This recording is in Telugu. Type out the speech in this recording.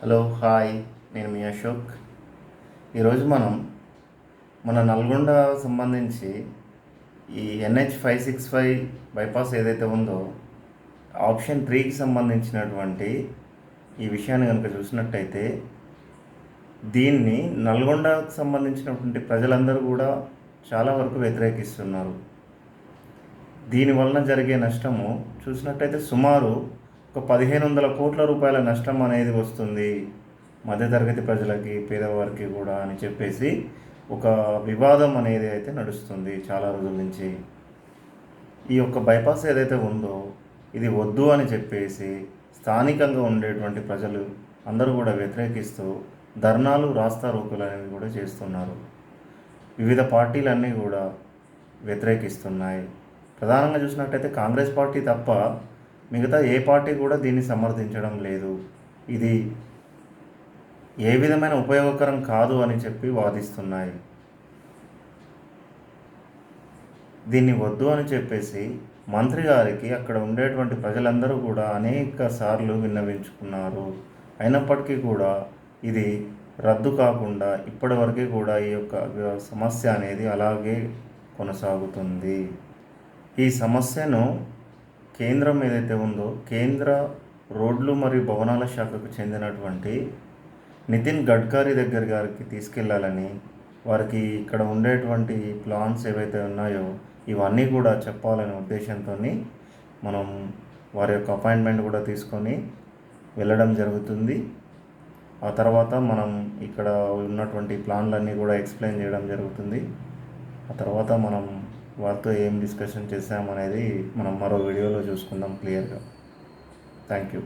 హలో హాయ్, నేను మీ అశోక్. ఈరోజు మనం మన నల్గొండ సంబంధించి ఈ NH-565 బైపాస్ ఏదైతే ఉందో ఆప్షన్ 3కి సంబంధించినటువంటి ఈ విషయాన్ని కనుక చూసినట్టయితే దీన్ని నల్గొండకు సంబంధించినటువంటి ప్రజలందరూ కూడా చాలా వరకు వ్యతిరేకిస్తున్నారు. దీనివలన జరిగే నష్టము చూసినట్టయితే సుమారు ఒక 1500 కోట్ల రూపాయల నష్టం అనేది వస్తుంది మధ్యతరగతి ప్రజలకి, పేదవారికి కూడా అని చెప్పేసి ఒక వివాదం అనేది అయితే నడుస్తుంది చాలా రోజుల నుంచి. ఈ యొక్క బైపాస్ ఏదైతే ఉందో ఇది వద్దు అని చెప్పేసి స్థానికంగా ఉండేటువంటి ప్రజలు అందరూ కూడా వ్యతిరేకిస్తూ ధర్నాలు, రాస్తారోకోలు అనేవి కూడా చేస్తున్నారు. వివిధ పార్టీలన్నీ కూడా వ్యతిరేకిస్తున్నాయి. ప్రధానంగా చూసినట్టయితే కాంగ్రెస్ పార్టీ తప్ప మిగతా ఏ పార్టీ కూడా దీన్ని సమర్థించడం లేదు. ఇది ఏ విధమైన ఉపయోగకరం కాదు అని చెప్పి వాదిస్తున్నాయి. దీన్ని వద్దు అని చెప్పేసి మంత్రి గారికి అక్కడ ఉండేటువంటి ప్రజలందరూ కూడా అనేక సార్లు విన్నవించుకున్నారు. అయినప్పటికీ కూడా ఇది రద్దు కాకుండా ఇప్పటివరకు కూడా ఈ యొక్క సమస్య అనేది అలాగే కొనసాగుతుంది. ఈ సమస్యను కేంద్రం ఏదైతే ఉందో కేంద్ర రోడ్లు మరియు భవనాల శాఖకు చెందినటువంటి నితిన్ గడ్కరీ గారికి తీసుకెళ్లాలని, వారికి ఇక్కడ ఉండేటువంటి ప్లాన్స్ ఏవైతే ఉన్నాయో ఇవన్నీ కూడా చెప్పాలనే ఉద్దేశంతో మనం వారి యొక్క అపాయింట్మెంట్ కూడా తీసుకొని వెళ్ళడం జరుగుతుంది. ఆ తర్వాత మనం ఇక్కడ ఉన్నటువంటి ప్లాన్లన్నీ కూడా ఎక్స్ప్లెయిన్ చేయడం జరుగుతుంది. ఆ తర్వాత మనం వారితో ఏం డిస్కషన్ చేసామనేది మనం మరో వీడియోలో చూసుకుందాం క్లియర్గా. Thank you.